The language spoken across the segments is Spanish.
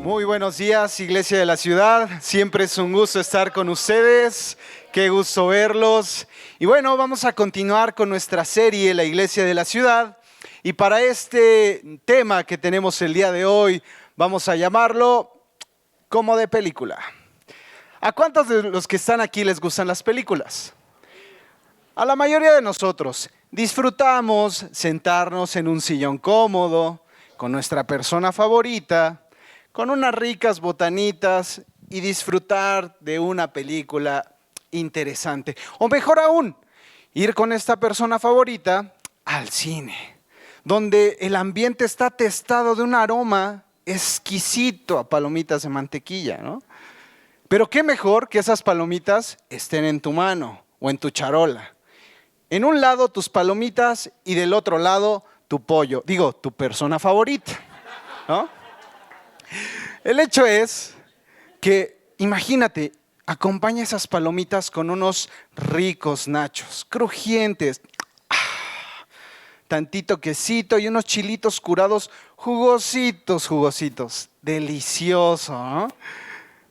Muy buenos días, Iglesia de la Ciudad. Siempre es un gusto estar con ustedes. Qué gusto verlos. Y bueno, vamos a continuar con nuestra serie, La Iglesia de la Ciudad. Y para este tema que tenemos el día de hoy, vamos a llamarlo como de película. ¿A cuántos de los que están aquí les gustan las películas? A la mayoría de nosotros. Disfrutamos sentarnos en un sillón cómodo, con nuestra persona favorita, con unas ricas botanitas y disfrutar de una película interesante. O mejor aún, ir con esta persona favorita al cine, donde el ambiente está atestado de un aroma exquisito a palomitas de mantequilla, ¿no? Pero qué mejor que esas palomitas estén en tu mano o en tu charola. En un lado tus palomitas y del otro lado tu pollo, digo, tu persona favorita, ¿no? El hecho es que, imagínate, acompaña esas palomitas con unos ricos nachos, crujientes, tantito quesito y unos chilitos curados jugositos, delicioso, ¿no?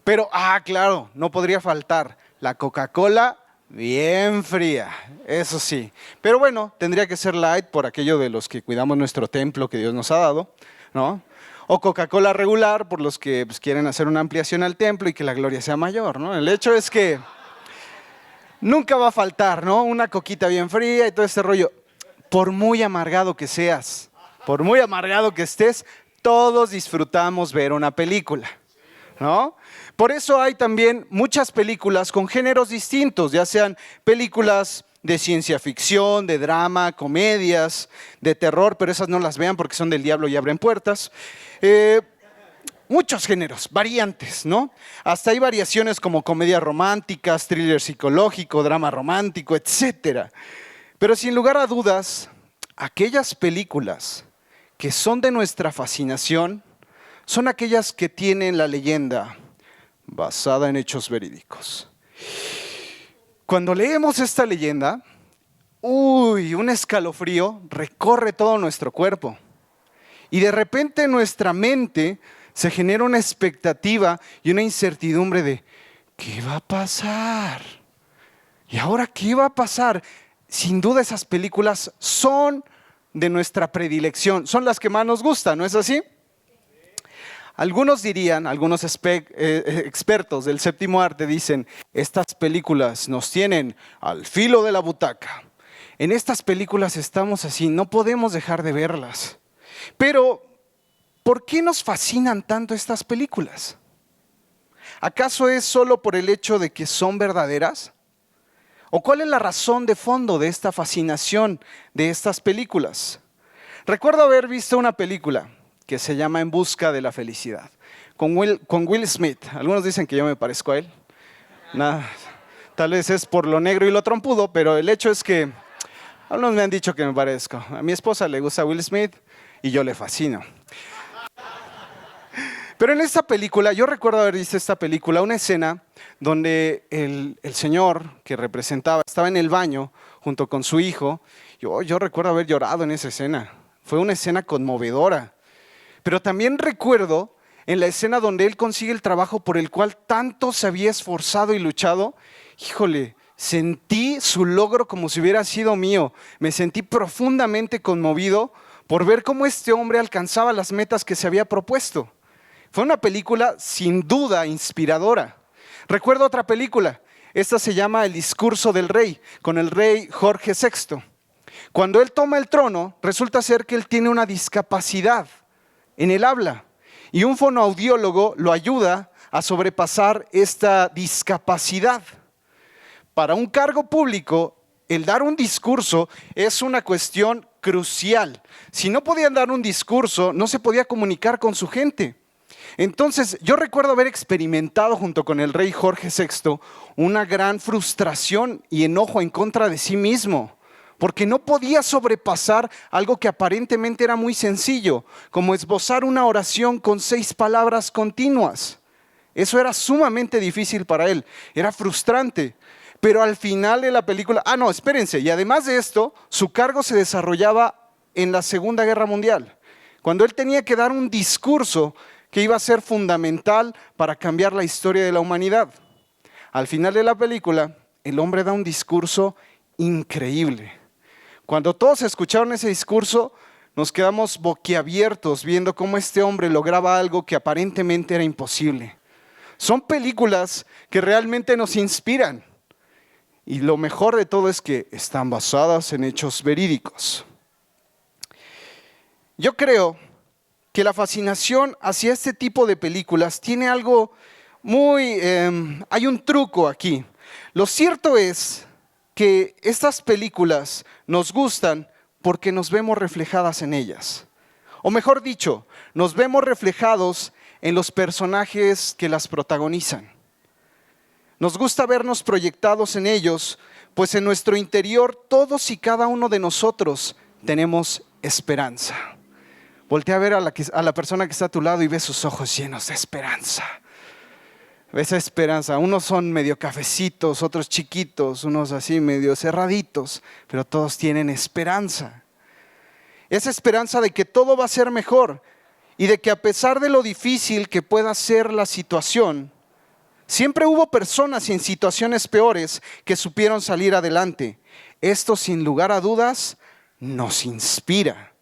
Pero, claro, no podría faltar la Coca-Cola bien fría, eso sí. Pero bueno, tendría que ser light por aquello de los que cuidamos nuestro templo que Dios nos ha dado, ¿no? O Coca-Cola regular por los que quieren hacer una ampliación al templo y que la gloria sea mayor, ¿no? El hecho es que nunca va a faltar, ¿no? Una coquita bien fría y todo este rollo. Por muy amargado que seas, por muy amargado que estés, todos disfrutamos ver una película, ¿no? Por eso hay también muchas películas con géneros distintos, ya sean películas de ciencia ficción, de drama, comedias, de terror, pero esas no las vean porque son del diablo y abren puertas. Muchos géneros, variantes, ¿no? Hasta hay variaciones como comedias románticas, thriller psicológico, drama romántico, etc. Pero sin lugar a dudas, aquellas películas que son de nuestra fascinación son aquellas que tienen la leyenda basada en hechos verídicos. Cuando leemos esta leyenda, un escalofrío recorre todo nuestro cuerpo. Y de repente en nuestra mente se genera una expectativa y una incertidumbre de ¿qué va a pasar? ¿Y ahora qué va a pasar? Sin duda esas películas son de nuestra predilección, son las que más nos gustan, ¿no es así? Algunos dirían, algunos expertos del séptimo arte dicen, estas películas nos tienen al filo de la butaca. En estas películas estamos así, no podemos dejar de verlas. Pero, ¿por qué nos fascinan tanto estas películas? ¿Acaso es solo por el hecho de que son verdaderas? ¿O cuál es la razón de fondo de esta fascinación de estas películas? Recuerdo haber visto una película que se llama En busca de la felicidad, con Will Smith. Algunos dicen que yo me parezco a él. Tal vez es por lo negro y lo trompudo, pero el hecho es que algunos me han dicho que me parezco. A mi esposa le gusta Will Smith y yo le fascino. Pero en esta película, yo recuerdo haber visto esta película, una escena donde el señor que representaba estaba en el baño junto con su hijo. Yo recuerdo haber llorado en esa escena. Fue una escena conmovedora. Pero también recuerdo en la escena donde él consigue el trabajo por el cual tanto se había esforzado y luchado. Híjole, sentí su logro como si hubiera sido mío. Me sentí profundamente conmovido por ver cómo este hombre alcanzaba las metas que se había propuesto. Fue una película sin duda inspiradora. Recuerdo otra película. Esta se llama El discurso del rey, con el rey Jorge VI. Cuando él toma el trono, resulta ser que él tiene una discapacidad en el habla. Y un fonoaudiólogo lo ayuda a sobrepasar esta discapacidad. Para un cargo público, el dar un discurso es una cuestión crucial. Si no podían dar un discurso, no se podía comunicar con su gente. Entonces, yo recuerdo haber experimentado junto con el rey Jorge VI una gran frustración y enojo en contra de sí mismo, porque no podía sobrepasar algo que aparentemente era muy sencillo, como esbozar una oración con 6 palabras continuas. Eso era sumamente difícil para él, era frustrante. Pero al final de la película, espérense, y además de esto, su cargo se desarrollaba en la Segunda Guerra Mundial. Cuando él tenía que dar un discurso que iba a ser fundamental para cambiar la historia de la humanidad. Al final de la película, el hombre da un discurso increíble. Cuando todos escucharon ese discurso, nos quedamos boquiabiertos viendo cómo este hombre lograba algo que aparentemente era imposible. Son películas que realmente nos inspiran. Y lo mejor de todo es que están basadas en hechos verídicos. Yo creo que la fascinación hacia este tipo de películas tiene algo hay un truco aquí. Lo cierto es que estas películas nos gustan porque nos vemos reflejadas en ellas. O mejor dicho, nos vemos reflejados en los personajes que las protagonizan. Nos gusta vernos proyectados en ellos, pues en nuestro interior todos y cada uno de nosotros tenemos esperanza. Voltea a ver a la persona que está a tu lado y ve sus ojos llenos de esperanza. Esa esperanza, unos son medio cafecitos, otros chiquitos, unos así medio cerraditos, pero todos tienen esperanza. Esa esperanza de que todo va a ser mejor y de que a pesar de lo difícil que pueda ser la situación, siempre hubo personas en situaciones peores que supieron salir adelante. Esto, sin lugar a dudas, nos inspira.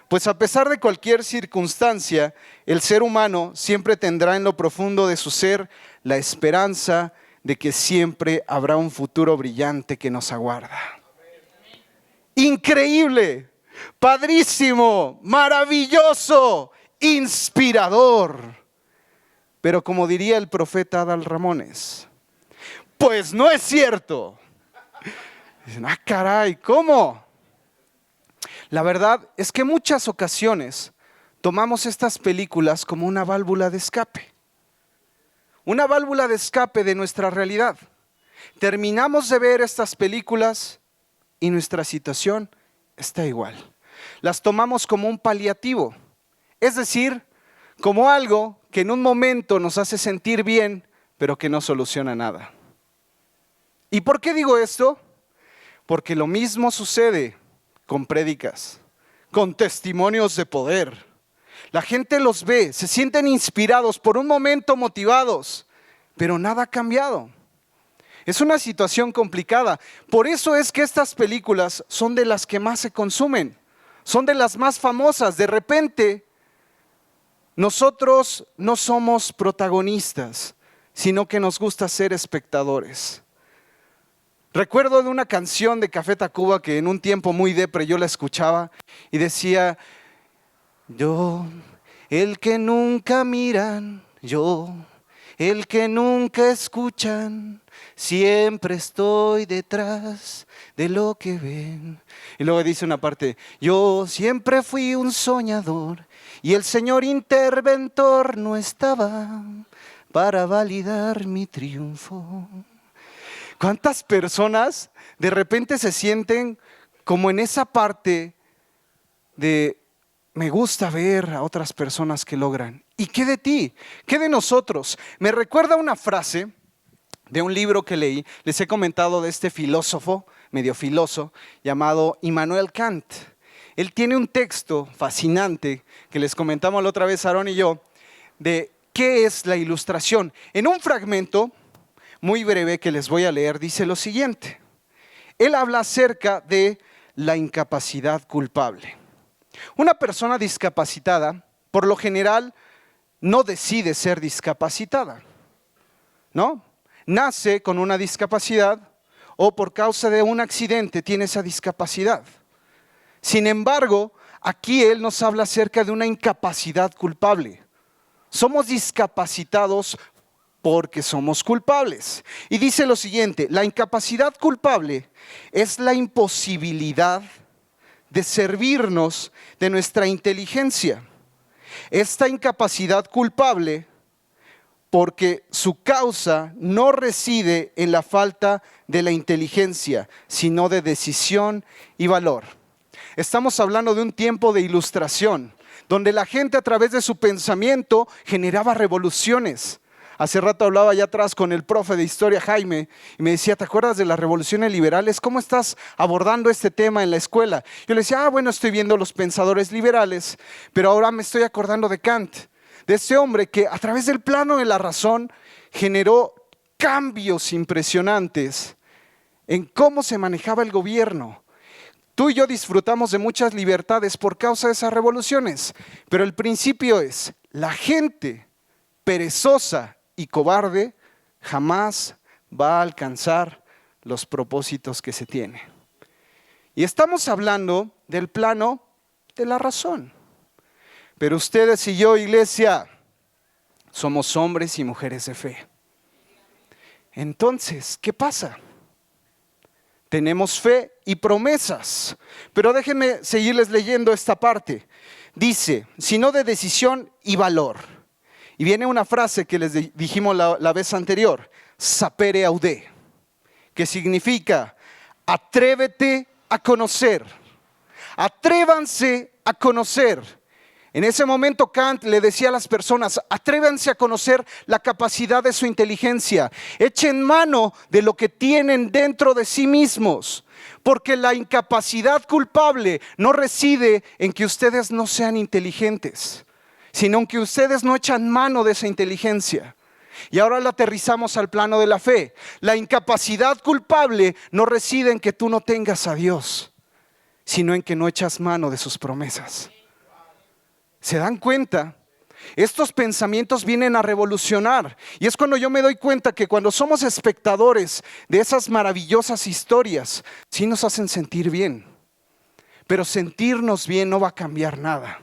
Pues a pesar de cualquier circunstancia, el ser humano siempre tendrá en lo profundo de su ser la esperanza de que siempre habrá un futuro brillante que nos aguarda. Increíble, padrísimo, maravilloso, inspirador. Pero como diría el profeta Adal Ramones, pues no es cierto. Dicen, caray, ¿cómo? La verdad es que en muchas ocasiones tomamos estas películas como una válvula de escape. Una válvula de escape de nuestra realidad. Terminamos de ver estas películas y nuestra situación está igual. Las tomamos como un paliativo, es decir, como algo que en un momento nos hace sentir bien, pero que no soluciona nada. ¿Y por qué digo esto? Porque lo mismo sucede con prédicas, con testimonios de poder. La gente los ve, se sienten inspirados, por un momento motivados, pero nada ha cambiado. Es una situación complicada. Por eso es que estas películas son de las que más se consumen, son de las más famosas. De repente, nosotros no somos protagonistas, sino que nos gusta ser espectadores. Recuerdo de una canción de Café Tacuba que en un tiempo muy depre yo la escuchaba y decía: yo, el que nunca miran, yo, el que nunca escuchan, siempre estoy detrás de lo que ven. Y luego dice una parte: yo siempre fui un soñador y el Señor interventor no estaba para validar mi triunfo. ¿Cuántas personas de repente se sienten como en esa parte de me gusta ver a otras personas que logran? ¿Y qué de ti? ¿Qué de nosotros? Me recuerda una frase de un libro que leí, les he comentado de este filósofo, medio filoso, llamado Immanuel Kant. Él tiene un texto fascinante que les comentamos la otra vez Aarón y yo, de qué es la ilustración. En un fragmento muy breve que les voy a leer, dice lo siguiente. Él habla acerca de la incapacidad culpable. Una persona discapacitada, por lo general, no decide ser discapacitada, ¿no? Nace con una discapacidad o por causa de un accidente tiene esa discapacidad. Sin embargo, aquí él nos habla acerca de una incapacidad culpable. Somos discapacitados porque somos culpables. Y dice lo siguiente: la incapacidad culpable es la imposibilidad de servirnos de nuestra inteligencia. Esta incapacidad culpable, porque su causa no reside en la falta de la inteligencia, sino de decisión y valor. Estamos hablando de un tiempo de ilustración, donde la gente a través de su pensamiento generaba revoluciones. Hace rato hablaba allá atrás con el profe de historia Jaime y me decía: ¿te acuerdas de las revoluciones liberales? ¿Cómo estás abordando este tema en la escuela? Yo le decía: bueno, estoy viendo los pensadores liberales, pero ahora me estoy acordando de Kant. de ese hombre que a través del plano de la razón generó cambios impresionantes en cómo se manejaba el gobierno. Tú y yo disfrutamos de muchas libertades por causa de esas revoluciones, pero el principio es, la gente perezosa y cobarde jamás va a alcanzar los propósitos que se tiene. Y estamos hablando del plano de la razón. Pero ustedes y yo, iglesia, somos hombres y mujeres de fe. Entonces, ¿qué pasa? Tenemos fe y promesas. Pero déjenme seguirles leyendo esta parte. Dice, sino de decisión y valor. Y viene una frase que les dijimos la vez anterior, sapere aude, que significa, atrévete a conocer. Atrévanse a conocer. En ese momento Kant le decía a las personas, atrévanse a conocer la capacidad de su inteligencia. Echen mano de lo que tienen dentro de sí mismos. Porque la incapacidad culpable no reside en que ustedes no sean inteligentes, sino en que ustedes no echan mano de esa inteligencia. Y ahora la aterrizamos al plano de la fe. La incapacidad culpable no reside en que tú no tengas a Dios, sino en que no echas mano de sus promesas. ¿Se dan cuenta? Estos pensamientos vienen a revolucionar. Y es cuando yo me doy cuenta que cuando somos espectadores de esas maravillosas historias, sí nos hacen sentir bien. Pero sentirnos bien no va a cambiar nada.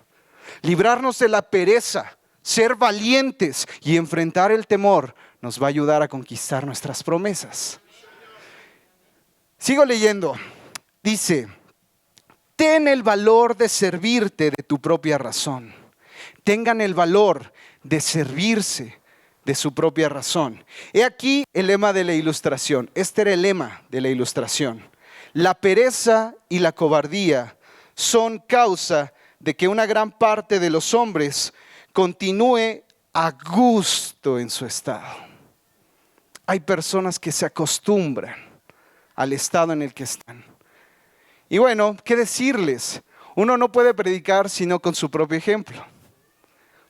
Librarnos de la pereza, ser valientes y enfrentar el temor nos va a ayudar a conquistar nuestras promesas. Sigo leyendo. Dice, ten el valor de servirte de tu propia razón. Tengan el valor de servirse de su propia razón. He aquí el lema de la ilustración. Este era el lema de la ilustración. La pereza y la cobardía son causa de que una gran parte de los hombres continúe a gusto en su estado. Hay personas que se acostumbran al estado en el que están. Y bueno, ¿qué decirles? Uno no puede predicar sino con su propio ejemplo,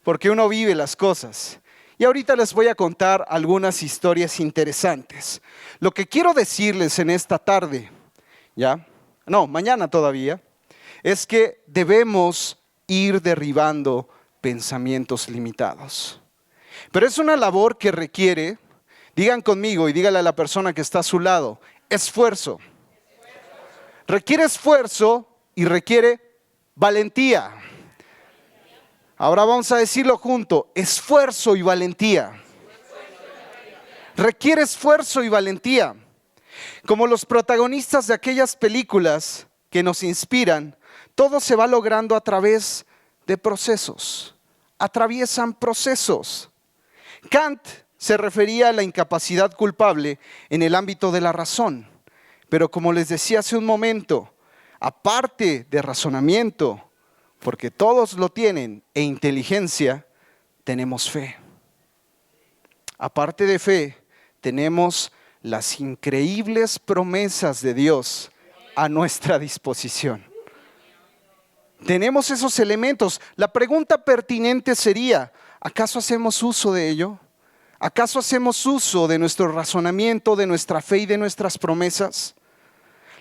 porque uno vive las cosas. Y ahorita les voy a contar algunas historias interesantes. Lo que quiero decirles en esta tarde, mañana todavía, es que debemos ir derribando pensamientos limitados. Pero es una labor que requiere, digan conmigo y dígale a la persona que está a su lado, esfuerzo. Requiere esfuerzo y requiere valentía. Ahora vamos a decirlo junto, esfuerzo y valentía. Requiere esfuerzo y valentía. Como los protagonistas de aquellas películas que nos inspiran, todo se va logrando a través de procesos. Atraviesan procesos. Kant se refería a la incapacidad culpable en el ámbito de la razón. Pero como les decía hace un momento, aparte de razonamiento, porque todos lo tienen, e inteligencia, tenemos fe. Aparte de fe, tenemos las increíbles promesas de Dios a nuestra disposición. Tenemos esos elementos. La pregunta pertinente sería, ¿acaso hacemos uso de ello? ¿Acaso hacemos uso de nuestro razonamiento, de nuestra fe y de nuestras promesas?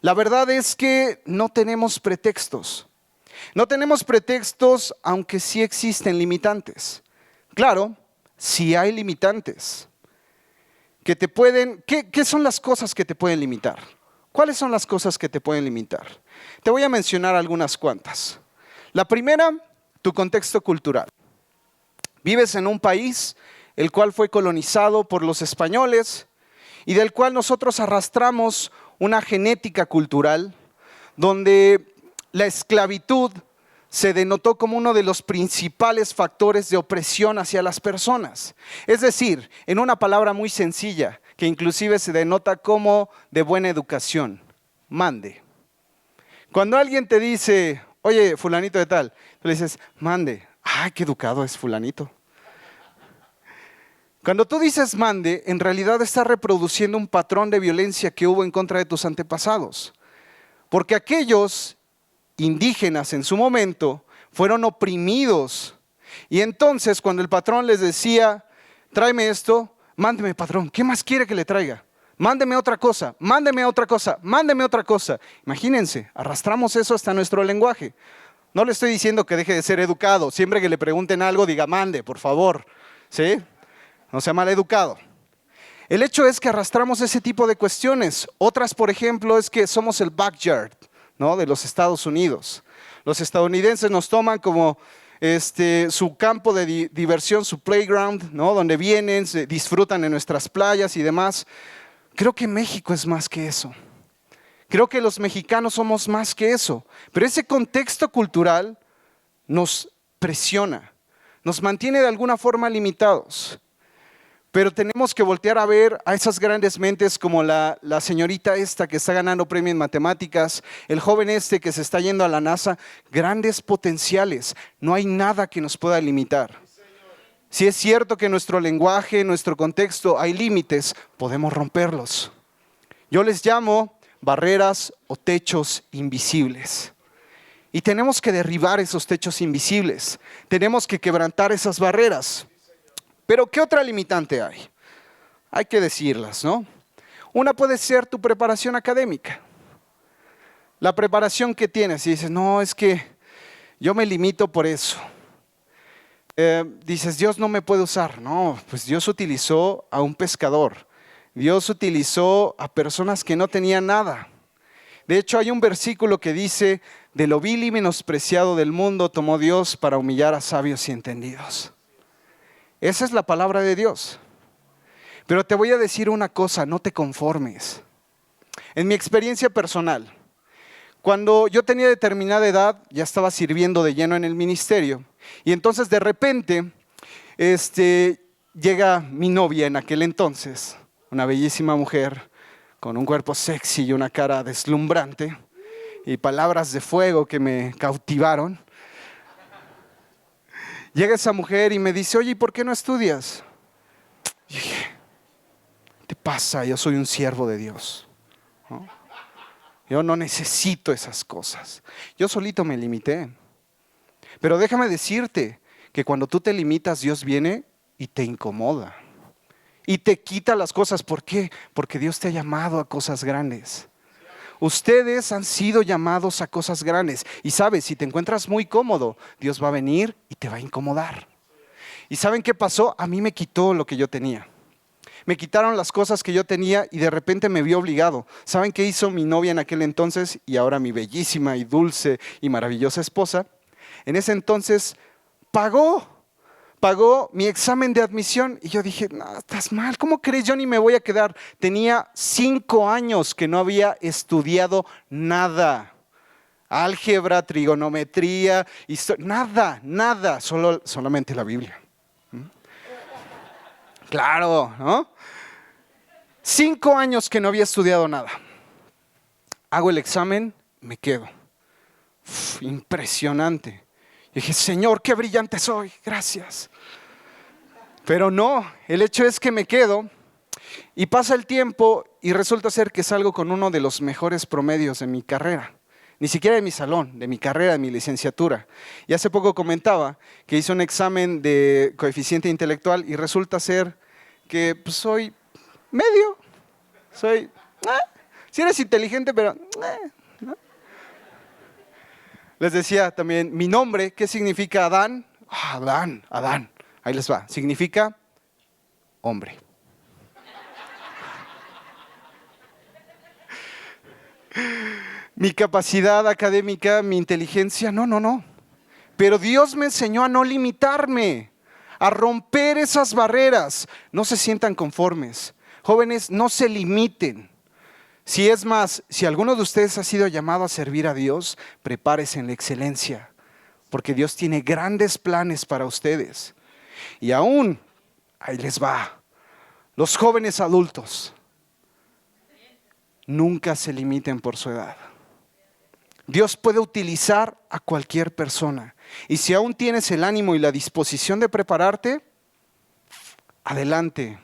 La verdad es que no tenemos pretextos. No tenemos pretextos, aunque sí existen limitantes. Claro, sí hay limitantes. ¿Qué son las cosas que te pueden limitar? ¿Cuáles son las cosas que te pueden limitar? Te voy a mencionar algunas cuantas. La primera, tu contexto cultural. Vives en un país el cual fue colonizado por los españoles y del cual nosotros arrastramos una genética cultural donde la esclavitud se denotó como uno de los principales factores de opresión hacia las personas. Es decir, en una palabra muy sencilla, que inclusive se denota como de buena educación, mande. Cuando alguien te dice, oye, fulanito de tal, tú le dices, mande. ¡Ay, qué educado es fulanito! Cuando tú dices mande, en realidad estás reproduciendo un patrón de violencia que hubo en contra de tus antepasados. Porque aquellos indígenas en su momento fueron oprimidos Y entonces cuando el patrón les decía, tráeme esto, mándeme patrón, ¿qué más quiere que le traiga? Mándeme otra cosa, mándeme otra cosa, mándeme otra cosa. Imagínense, arrastramos eso hasta nuestro lenguaje. No le estoy diciendo que deje de ser educado. Siempre que le pregunten algo, diga mande, por favor. ¿Sí? No sea mal educado. El hecho es que arrastramos ese tipo de cuestiones. Otras, por ejemplo, es que somos el backyard, ¿no?, de los Estados Unidos. Los estadounidenses nos toman como su campo de diversión, su playground, ¿no?, donde vienen, se disfrutan en nuestras playas y demás. Creo que México es más que eso. Creo que los mexicanos somos más que eso. Pero ese contexto cultural nos presiona, nos mantiene de alguna forma limitados. Pero tenemos que voltear a ver a esas grandes mentes como la señorita esta que está ganando premio en matemáticas, el joven este que se está yendo a la NASA, grandes potenciales. No hay nada que nos pueda limitar. Si es cierto que en nuestro lenguaje, en nuestro contexto hay límites, podemos romperlos. Yo les llamo barreras o techos invisibles. Y tenemos que derribar esos techos invisibles. Tenemos que quebrantar esas barreras. Pero ¿qué otra limitante hay? Hay que decirlas, ¿no? Una puede ser tu preparación académica. La preparación que tienes y dices, no, es que yo me limito por eso. Dices, Dios no me puede usar. No, pues Dios utilizó a un pescador. Dios utilizó a personas que no tenían nada. De hecho, hay un versículo que dice, de lo vil y menospreciado del mundo tomó Dios para humillar a sabios y entendidos. Esa es la palabra de Dios. Pero te voy a decir una cosa, no te conformes. En mi experiencia personal, cuando yo tenía determinada edad, ya estaba sirviendo de lleno en el ministerio. Y entonces de repente, llega mi novia en aquel entonces, una bellísima mujer, con un cuerpo sexy y una cara deslumbrante, y palabras de fuego que me cautivaron. Llega esa mujer y me dice, oye, ¿y por qué no estudias? Y dije, ¿qué te pasa? Yo soy un siervo de Dios, ¿no? Yo no necesito esas cosas. Yo solito me limité. Pero déjame decirte que cuando tú te limitas, Dios viene y te incomoda. Y te quita las cosas. ¿Por qué? Porque Dios te ha llamado a cosas grandes. Ustedes han sido llamados a cosas grandes. Y sabes, si te encuentras muy cómodo, Dios va a venir y te va a incomodar. ¿Y saben qué pasó? A mí me quitó lo que yo tenía. Me quitaron las cosas que yo tenía y de repente me vi obligado. ¿Saben qué hizo mi novia en aquel entonces y ahora mi bellísima y dulce y maravillosa esposa? En ese entonces pagó mi examen de admisión y yo dije, no, estás mal, ¿cómo crees? Yo ni me voy a quedar. Tenía 5 años que no había estudiado nada. Álgebra, trigonometría, nada, solamente la Biblia. Claro, ¿no? 5 años que no había estudiado nada. Hago el examen, me quedo. Impresionante. Y dije, Señor, qué brillante soy, gracias. Pero no, el hecho es que me quedo y pasa el tiempo y resulta ser que salgo con uno de los mejores promedios de mi carrera. Ni siquiera de mi salón, de mi carrera, de mi licenciatura. Y hace poco comentaba que hice un examen de coeficiente intelectual y resulta ser que pues, soy medio. Si eres inteligente, pero... ¿no? Les decía también, mi nombre, ¿qué significa Adán? Adán. Ahí les va. Significa hombre. Mi capacidad académica, mi inteligencia, no. Pero Dios me enseñó a no limitarme, a romper esas barreras. No se sientan conformes. Jóvenes, no se limiten. Si alguno de ustedes ha sido llamado a servir a Dios, prepárese en la excelencia, porque Dios tiene grandes planes para ustedes. Y aún, ahí les va, los jóvenes adultos, nunca se limiten por su edad. Dios puede utilizar a cualquier persona. Y si aún tienes el ánimo y la disposición de prepararte, adelante,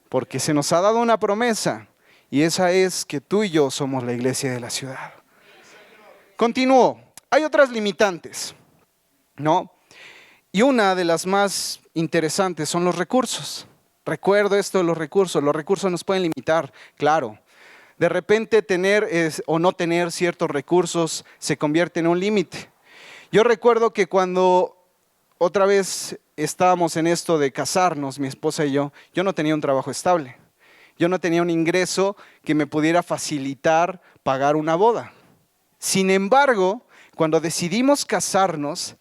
porque se nos ha dado una promesa. Y esa es que tú y yo somos la iglesia de la ciudad. Continúo. Hay otras limitantes, ¿no? Y una de las más interesantes son los recursos. Recuerdo esto de los recursos nos pueden limitar, claro. De repente tener o no tener ciertos recursos se convierte en un límite. Yo recuerdo que cuando otra vez estábamos en esto de casarnos, mi esposa y yo no tenía un trabajo estable. Yo no tenía un ingreso que me pudiera facilitar pagar una boda. Sin embargo, cuando decidimos casarnos,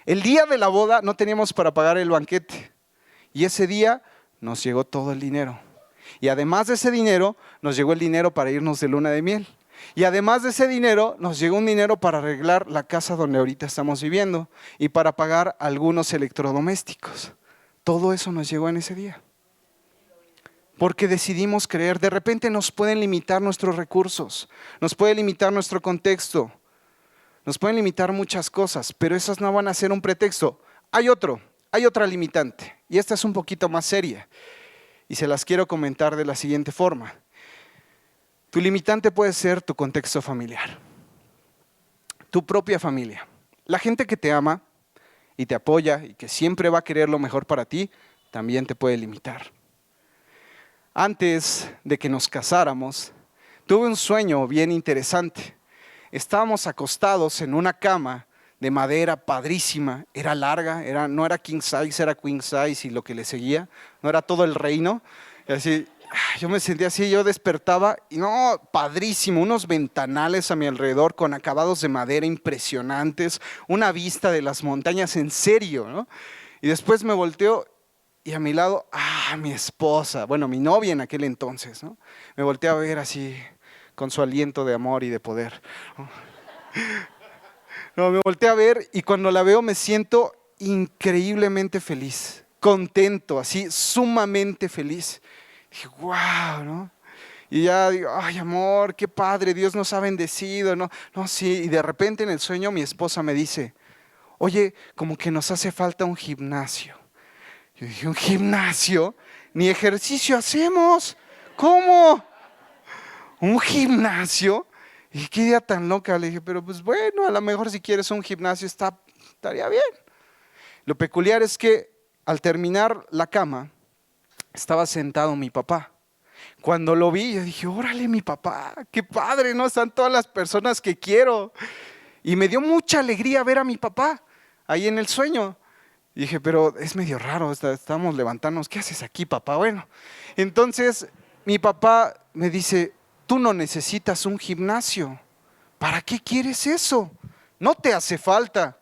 el día de la boda no teníamos para pagar el banquete. Y ese día nos llegó todo el dinero. Y además de ese dinero, nos llegó el dinero para irnos de luna de miel. Y además de ese dinero, nos llegó un dinero para arreglar la casa donde ahorita estamos viviendo y para pagar algunos electrodomésticos. Todo eso nos llegó en ese día. Porque decidimos creer. De repente nos pueden limitar nuestros recursos, nos puede limitar nuestro contexto, nos pueden limitar muchas cosas, pero esas no van a ser un pretexto. Hay otra limitante, y esta es un poquito más seria, y se las quiero comentar de la siguiente forma. Tu limitante puede ser tu contexto familiar, tu propia familia. La gente que te ama y te apoya y que siempre va a querer lo mejor para ti, también te puede limitar. Antes de que nos casáramos, tuve un sueño bien interesante. Estábamos acostados en una cama de madera padrísima, era larga, no era king size, era queen size y lo que le seguía, no era todo el reino. Y así, yo me sentía así, yo despertaba y no, padrísimo, unos ventanales a mi alrededor con acabados de madera impresionantes, una vista de las montañas en serio, ¿no? Y después me volteo y a mi lado, mi esposa, bueno, mi novia en aquel entonces, ¿no? Me volteé a ver así, con su aliento de amor y de poder. No, me volteé a ver y cuando la veo me siento increíblemente feliz, contento, así, sumamente feliz. Dije, wow, ¿no? Y ya digo, ay, amor, qué padre, Dios nos ha bendecido, ¿no? No, sí, y de repente en el sueño mi esposa me dice, oye, como que nos hace falta un gimnasio. Yo dije, ¿un gimnasio? Ni ejercicio hacemos. ¿Cómo? ¿Un gimnasio? Y qué idea tan loca. Le dije, pero pues bueno, a lo mejor si quieres un gimnasio estaría bien. Lo peculiar es que al terminar la cama, estaba sentado mi papá. Cuando lo vi, yo dije, órale, mi papá, qué padre, ¿no? Están todas las personas que quiero. Y me dio mucha alegría ver a mi papá ahí en el sueño. Y dije, pero es medio raro, estamos levantándonos, ¿qué haces aquí, papá? Bueno, entonces mi papá me dice, tú no necesitas un gimnasio, ¿para qué quieres eso? No te hace falta.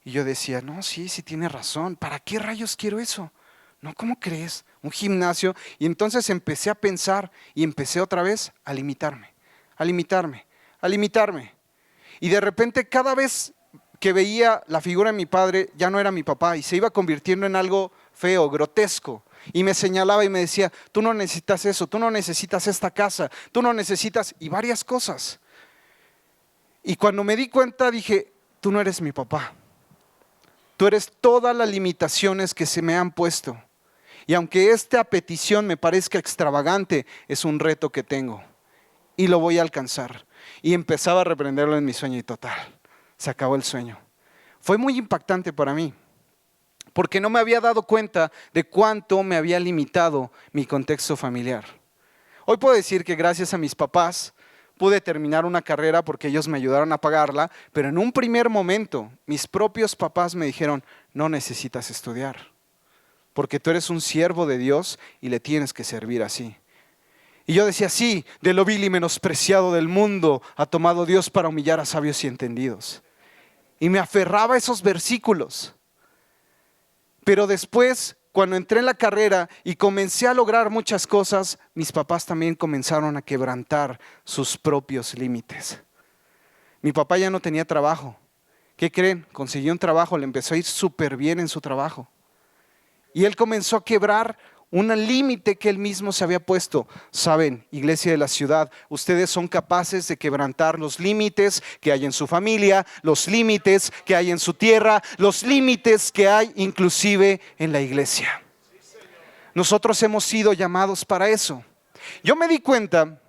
Y yo decía, no, sí tiene razón, ¿para qué rayos quiero eso? No, ¿cómo crees? Un gimnasio. Y entonces empecé a pensar y empecé otra vez a limitarme, a limitarme, a limitarme. Y de repente cada vez que veía la figura de mi padre, ya no era mi papá y se iba convirtiendo en algo feo, grotesco. Y me señalaba y me decía, tú no necesitas eso, tú no necesitas esta casa, tú no necesitas, y varias cosas. Y cuando me di cuenta dije, tú no eres mi papá. Tú eres todas las limitaciones que se me han puesto. Y aunque esta petición me parezca extravagante, es un reto que tengo. Y lo voy a alcanzar. Y empezaba a reprenderlo en mi sueño y total, se acabó el sueño. Fue muy impactante para mí, porque no me había dado cuenta de cuánto me había limitado mi contexto familiar. Hoy puedo decir que gracias a mis papás pude terminar una carrera porque ellos me ayudaron a pagarla, pero en un primer momento mis propios papás me dijeron, no necesitas estudiar, porque tú eres un siervo de Dios y le tienes que servir así. Y yo decía, sí, de lo vil y menospreciado del mundo ha tomado Dios para humillar a sabios y entendidos. Y me aferraba a esos versículos. Pero después, cuando entré en la carrera y comencé a lograr muchas cosas, mis papás también comenzaron a quebrantar sus propios límites. Mi papá ya no tenía trabajo. ¿Qué creen? Consiguió un trabajo, le empezó a ir súper bien en su trabajo. Y él comenzó a quebrar un límite que él mismo se había puesto. Saben, iglesia de la ciudad, ustedes son capaces de quebrantar los límites que hay en su familia, los límites que hay en su tierra, los límites que hay inclusive en la iglesia. Nosotros hemos sido llamados para eso. Yo me di cuenta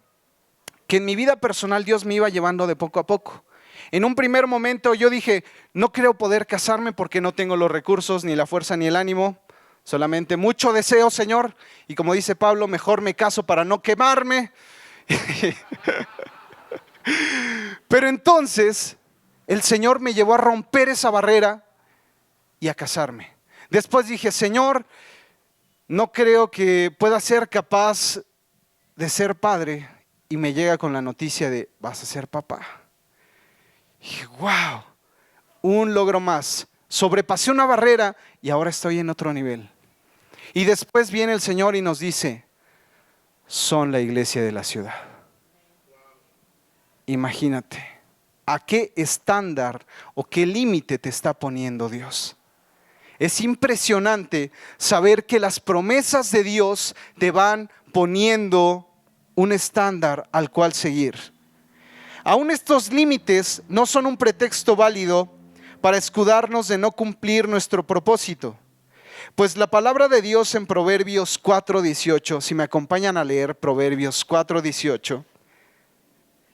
que en mi vida personal Dios me iba llevando de poco a poco. En un primer momento yo dije, no creo poder casarme porque no tengo los recursos, ni la fuerza, ni el ánimo. Solamente mucho deseo, Señor. Y como dice Pablo, mejor me caso para no quemarme. Pero entonces el Señor me llevó a romper esa barrera y a casarme. Después dije, Señor, no creo que pueda ser capaz de ser padre. Y me llega con la noticia de, vas a ser papá. Y dije, wow, un logro más. Sobrepasé una barrera y ahora estoy en otro nivel. Y después viene el Señor y nos dice, son la iglesia de la ciudad. Imagínate, ¿a qué estándar o qué límite te está poniendo Dios? Es impresionante saber que las promesas de Dios te van poniendo un estándar al cual seguir. Aún estos límites no son un pretexto válido para escudarnos de no cumplir nuestro propósito. Pues la palabra de Dios en Proverbios 4:18, si me acompañan a leer Proverbios 4:18,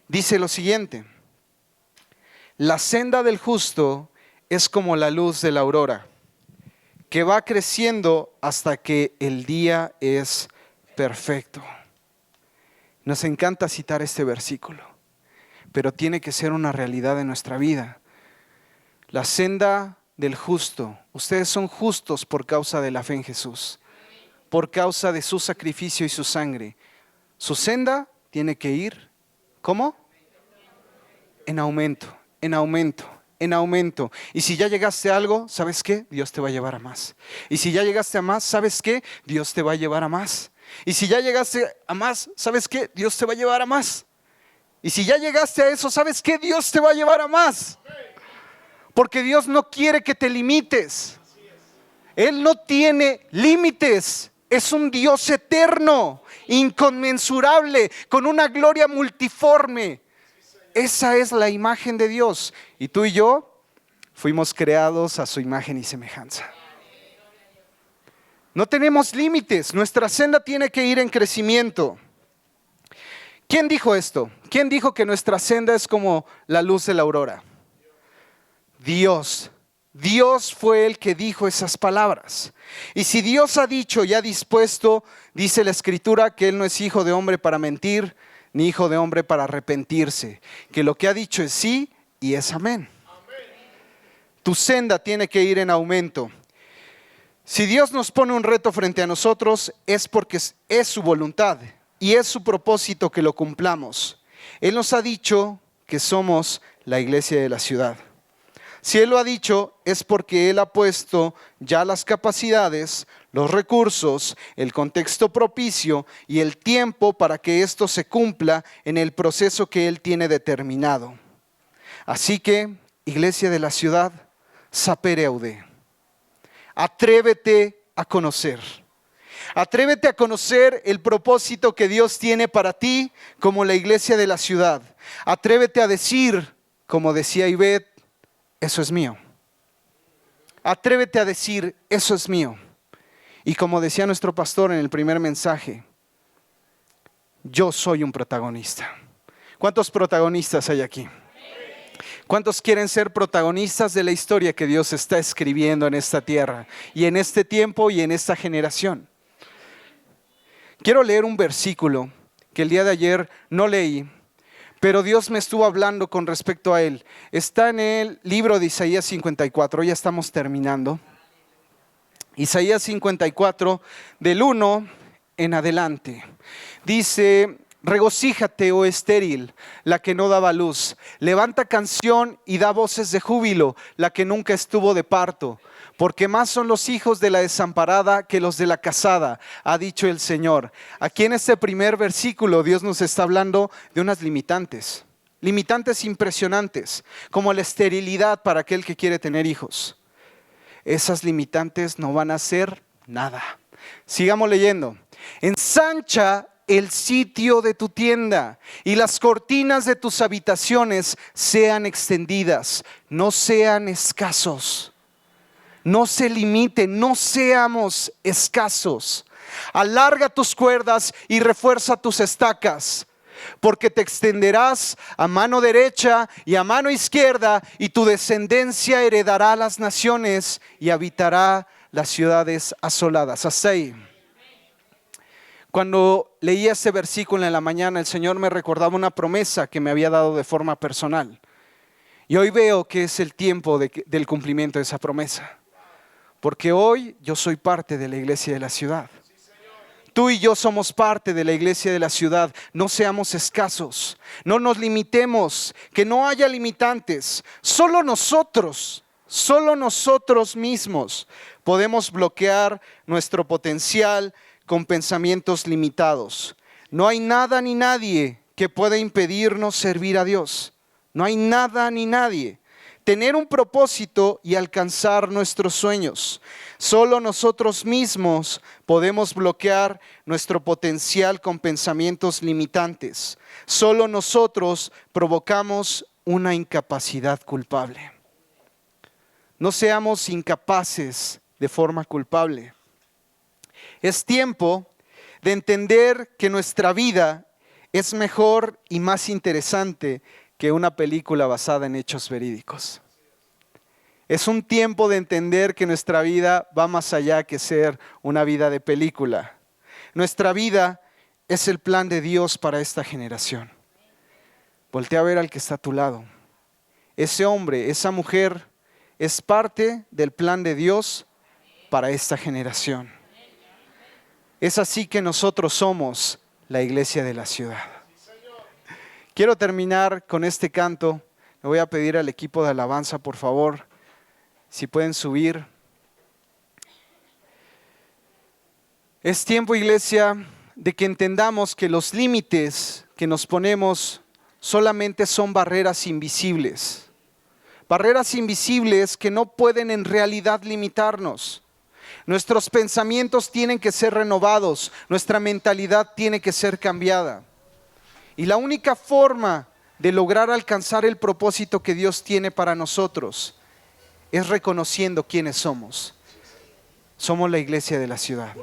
dice lo siguiente: la senda del justo es como la luz de la aurora, que va creciendo hasta que el día es perfecto. Nos encanta citar este versículo, pero tiene que ser una realidad en nuestra vida. La senda del justo, ustedes son justos por causa de la fe en Jesús, por causa de su sacrificio y su sangre. Su senda tiene que ir, ¿cómo? En aumento, en aumento, en aumento. Y si ya llegaste a algo, ¿sabes qué? Dios te va a llevar a más. Y si ya llegaste a más, ¿sabes qué? Dios te va a llevar a más. Y si ya llegaste a más, ¿sabes qué? Dios te va a llevar a más. Y si ya llegaste a eso, ¿sabes qué? Dios te va a llevar a más. Porque Dios no quiere que te limites. Él no tiene límites. Es un Dios eterno, inconmensurable, con una gloria multiforme. Esa es la imagen de Dios. Y tú y yo fuimos creados a su imagen y semejanza. No tenemos límites. Nuestra senda tiene que ir en crecimiento. ¿Quién dijo esto? ¿Quién dijo que nuestra senda es como la luz de la aurora? Dios. Dios fue el que dijo esas palabras. Y si Dios ha dicho y ha dispuesto, dice la Escritura, que Él no es hijo de hombre para mentir, ni hijo de hombre para arrepentirse. Que lo que ha dicho es sí y es amén. Tu senda tiene que ir en aumento. Si Dios nos pone un reto frente a nosotros, es porque es su voluntad y es su propósito que lo cumplamos. Él nos ha dicho que somos la iglesia de la ciudad. Si Él lo ha dicho, es porque Él ha puesto ya las capacidades, los recursos, el contexto propicio y el tiempo para que esto se cumpla en el proceso que Él tiene determinado. Así que, iglesia de la ciudad, sapere aude. Atrévete a conocer. Atrévete a conocer el propósito que Dios tiene para ti como la iglesia de la ciudad. Atrévete a decir, como decía Ivette, eso es mío. Atrévete a decir, eso es mío. Y como decía nuestro pastor en el primer mensaje, yo soy un protagonista. ¿Cuántos protagonistas hay aquí? ¿Cuántos quieren ser protagonistas de la historia que Dios está escribiendo en esta tierra y en este tiempo y en esta generación? Quiero leer un versículo que el día de ayer no leí, pero Dios me estuvo hablando con respecto a él. Está en el libro de Isaías 54, ya estamos terminando. Isaías 54, del 1 en adelante. Dice: regocíjate, oh estéril, la que no daba luz. Levanta canción y da voces de júbilo, la que nunca estuvo de parto. Porque más son los hijos de la desamparada que los de la casada, ha dicho el Señor. Aquí en este primer versículo Dios nos está hablando de unas limitantes. Limitantes impresionantes, como la esterilidad para aquel que quiere tener hijos. Esas limitantes no van a hacer nada. Sigamos leyendo. Ensancha el sitio de tu tienda y las cortinas de tus habitaciones sean extendidas, no sean escasos. No se limiten, no seamos escasos. Alarga tus cuerdas y refuerza tus estacas, porque te extenderás a mano derecha y a mano izquierda, y tu descendencia heredará las naciones y habitará las ciudades asoladas. Hasta ahí. Cuando leía este versículo en la mañana, el Señor me recordaba una promesa que me había dado de forma personal. Y hoy veo que es el tiempo del cumplimiento de esa promesa. Porque hoy yo soy parte de la iglesia de la ciudad. Tú y yo somos parte de la iglesia de la ciudad. No seamos escasos, no nos limitemos, que no haya limitantes. Solo nosotros mismos podemos bloquear nuestro potencial con pensamientos limitados. No hay nada ni nadie que pueda impedirnos servir a Dios. No hay nada ni nadie. Tener un propósito y alcanzar nuestros sueños. Solo nosotros mismos podemos bloquear nuestro potencial con pensamientos limitantes. Solo nosotros provocamos una incapacidad culpable. No seamos incapaces de forma culpable. Es tiempo de entender que nuestra vida es mejor y más interesante que una película basada en hechos verídicos. Es un tiempo de entender que nuestra vida va más allá que ser una vida de película. Nuestra vida es el plan de Dios para esta generación. Voltea a ver al que está a tu lado. Ese hombre, esa mujer es parte del plan de Dios para esta generación. Es así que nosotros somos la iglesia de la ciudad. Quiero terminar con este canto. Le voy a pedir al equipo de alabanza, por favor, si pueden subir. Es tiempo, iglesia, de que entendamos que los límites que nos ponemos solamente son barreras invisibles. Barreras invisibles que no pueden en realidad limitarnos. Nuestros pensamientos tienen que ser renovados, nuestra mentalidad tiene que ser cambiada. Y la única forma de lograr alcanzar el propósito que Dios tiene para nosotros es reconociendo quiénes somos. Somos la iglesia de la ciudad.